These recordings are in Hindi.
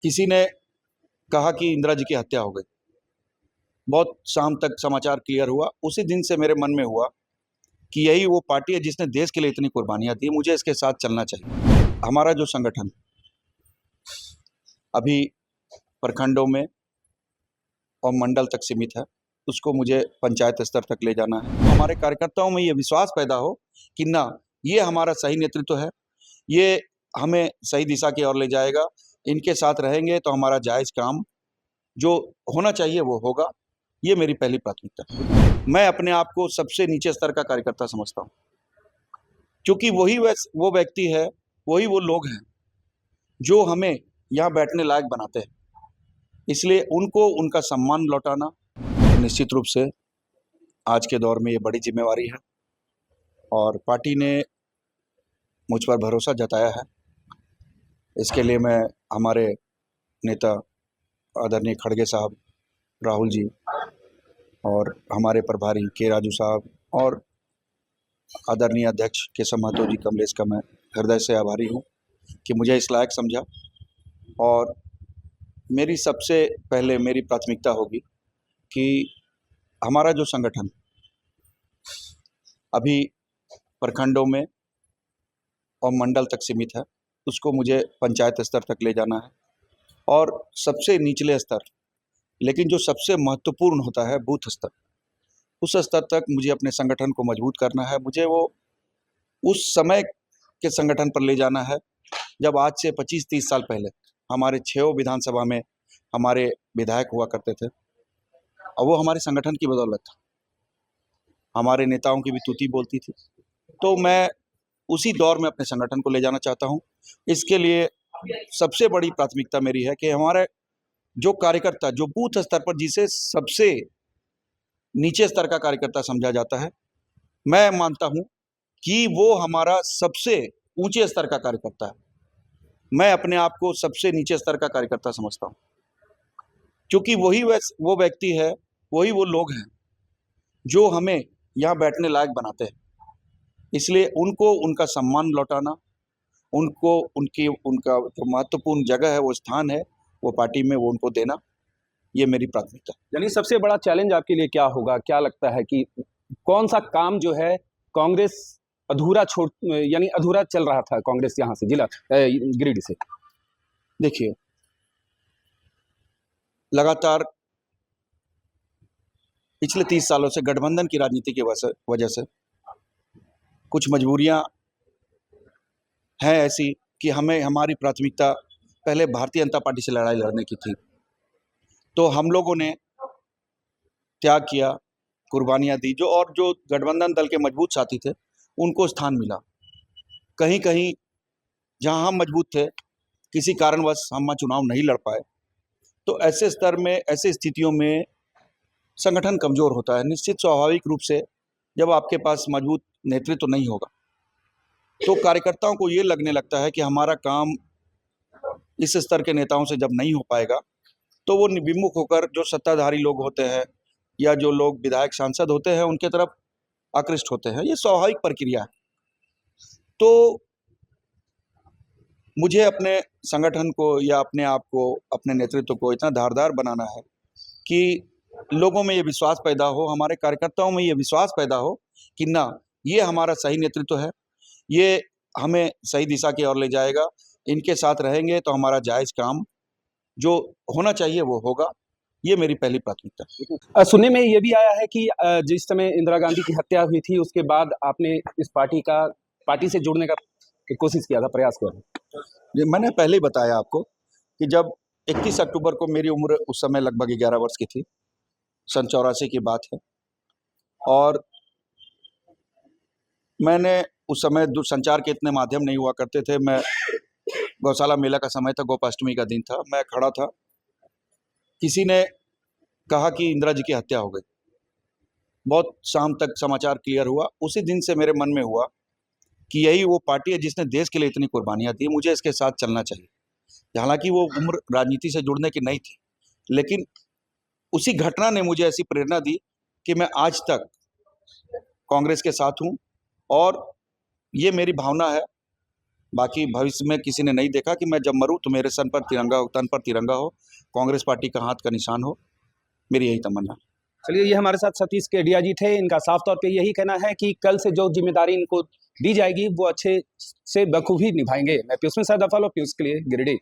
किसी ने कहा कि इंदिरा जी की हत्या हो गई। बहुत शाम तक समाचार क्लियर हुआ। उसी दिन से मेरे मन में हुआ कि यही वो पार्टी है जिसने देश के लिए इतनी कुर्बानियां दी, मुझे इसके साथ चलना चाहिए। हमारा जो संगठन अभी प्रखंडों में और मंडल तक सीमित है, उसको मुझे पंचायत स्तर तक ले जाना है। हमारे कार्यकर्ताओं में ये विश्वास पैदा हो कि ना, ये हमारा सही नेतृत्व है, ये हमें सही दिशा की ओर ले जाएगा। इनके साथ रहेंगे तो हमारा जायज़ काम जो होना चाहिए वो होगा। ये मेरी पहली प्राथमिकता है। मैं अपने आप को सबसे नीचे स्तर का कार्यकर्ता समझता हूँ, क्योंकि वो व्यक्ति है, वही वो लोग हैं जो हमें यहाँ बैठने लायक बनाते हैं। इसलिए उनको उनका सम्मान लौटाना निश्चित रूप से आज के दौर में ये बड़ी जिम्मेवारी है, और पार्टी ने मुझ पर भरोसा जताया है। इसके लिए मैं हमारे नेता आदरणीय खड़गे साहब, राहुल जी, और हमारे प्रभारी के राजू साहब, और आदरणीय अध्यक्ष केशव महतो जी कमलेश का मैं हृदय से आभारी हूँ कि मुझे इस लायक समझा। और मेरी सबसे पहले मेरी प्राथमिकता होगी कि हमारा जो संगठन अभी प्रखंडों में और मंडल तक सीमित है, उसको मुझे पंचायत स्तर तक ले जाना है, और सबसे निचले स्तर, लेकिन जो सबसे महत्वपूर्ण होता है बूथ स्तर, उस स्तर तक मुझे अपने संगठन को मजबूत करना है। मुझे वो उस समय के संगठन पर ले जाना है जब आज से 25-30 साल पहले हमारे 6 विधानसभा में हमारे विधायक हुआ करते थे, और वो हमारे संगठन की बदौलत था। हमारे नेताओं की भी तूती बोलती थी। तो मैं उसी दौर में अपने संगठन को ले जाना चाहता हूँ। इसके लिए सबसे बड़ी प्राथमिकता मेरी है कि हमारे जो कार्यकर्ता, जो बूथ स्तर पर जिसे सबसे नीचे स्तर का कार्यकर्ता समझा जाता है, मैं मानता हूँ कि वो हमारा सबसे ऊंचे स्तर का कार्यकर्ता है। मैं अपने आप को सबसे नीचे स्तर का कार्यकर्ता समझता हूँ, क्योंकि वो व्यक्ति है, वही वो लोग हैं जो हमें यहाँ बैठने लायक बनाते हैं। इसलिए उनको उनका सम्मान लौटाना, उनको उनका जो महत्वपूर्ण जगह है, वो स्थान है, वो पार्टी में वो उनको देना, ये मेरी प्राथमिकता है। यानी सबसे बड़ा चैलेंज आपके लिए क्या होगा? क्या लगता है कि कौन सा काम जो है कांग्रेस यानी अधूरा चल रहा था कांग्रेस यहाँ से गिरिडीह से? देखिए, लगातार पिछले 30 सालों से गठबंधन की राजनीति की वजह से कुछ मजबूरियां हैं ऐसी कि हमें हमारी प्राथमिकता पहले भारतीय जनता पार्टी से लड़ाई लड़ने की थी। तो हम लोगों ने त्याग किया, कुर्बानियां दी, जो गठबंधन दल के मजबूत साथी थे उनको स्थान मिला। कहीं कहीं जहां हम मजबूत थे, किसी कारणवश हम चुनाव नहीं लड़ पाए, तो ऐसे स्तर में, ऐसे स्थितियों में संगठन कमजोर होता है। निश्चित स्वाभाविक रूप से जब आपके पास मजबूत नेतृत्व नहीं होगा, तो कार्यकर्ताओं को ये लगने लगता है कि हमारा काम इस स्तर के नेताओं से जब नहीं हो पाएगा, तो वो विमुख होकर जो सत्ताधारी लोग होते हैं या जो लोग विधायक सांसद होते हैं उनके तरफ आकृष्ट होते हैं। ये स्वाभाविक प्रक्रिया है। तो मुझे अपने संगठन को या अपने आप को, अपने नेतृत्व को इतना धारदार बनाना है कि लोगों में ये विश्वास पैदा हो, हमारे कार्यकर्ताओं में ये विश्वास पैदा हो कि ना, ये हमारा सही नेतृत्व है, ये हमें सही दिशा की ओर ले जाएगा। इनके साथ रहेंगे तो हमारा जायज़ काम जो होना चाहिए वो होगा। ये मेरी पहली प्राथमिकता है। सुनने में ये भी आया है कि जिस समय इंदिरा गांधी की हत्या हुई थी उसके बाद आपने इस पार्टी से जुड़ने का कोशिश किया था, प्रयास किया था। मैंने पहले ही बताया आपको कि जब 31 अक्टूबर को मेरी उम्र उस समय लगभग 11 वर्ष की थी, सन 84 की बात है, और मैंने उस समय दूरसंचार के इतने माध्यम नहीं हुआ करते थे। मैं गौशाला मेला का समय था, गोपाष्टमी का दिन था, मैं खड़ा था। किसी ने कहा कि इंदिरा जी की हत्या हो गई। बहुत शाम तक समाचार क्लियर हुआ। उसी दिन से मेरे मन में हुआ कि यही वो पार्टी है जिसने देश के लिए इतनी कुर्बानियां दी, मुझे इसके साथ चलना चाहिए। हालांकि वो उम्र राजनीति से जुड़ने की नहीं थी, लेकिन उसी घटना ने मुझे ऐसी प्रेरणा दी कि मैं आज तक कांग्रेस के साथ हूं, और ये मेरी भावना है बाकी भविष्य में किसी ने नहीं देखा कि मैं जब मरूं तो मेरे सर पर तिरंगा हो, तन पर तिरंगा हो, कांग्रेस पार्टी का हाथ का निशान हो। मेरी यही तमन्ना। चलिए, ये हमारे साथ सतीश केडिया जी थे। इनका साफ तौर पे यही कहना है कि कल से जो जिम्मेदारी इनको दी जाएगी वो अच्छे से बखूबी निभाएंगे। मैं पीयूष सैदा फॉलो पीयूष के लिए गिरिडीह।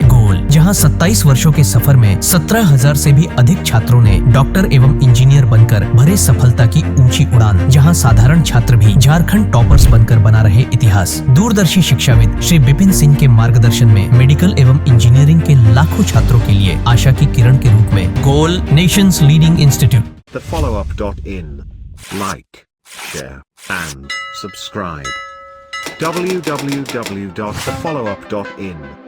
गोल, जहां 27 वर्षों के सफर में 17,000 से भी अधिक छात्रों ने डॉक्टर एवं इंजीनियर बनकर भरे सफलता की ऊंची उड़ान, जहां साधारण छात्र भी झारखंड टॉपर्स बनकर बना रहे इतिहास। दूरदर्शी शिक्षाविद श्री विपिन सिंह के मार्गदर्शन में मेडिकल एवं इंजीनियरिंग के लाखों छात्रों के लिए आशा की किरण के रूप में गोल, nation's leading institute. thefollowup.in. Like, share, and subscribe. www.thefollowup.in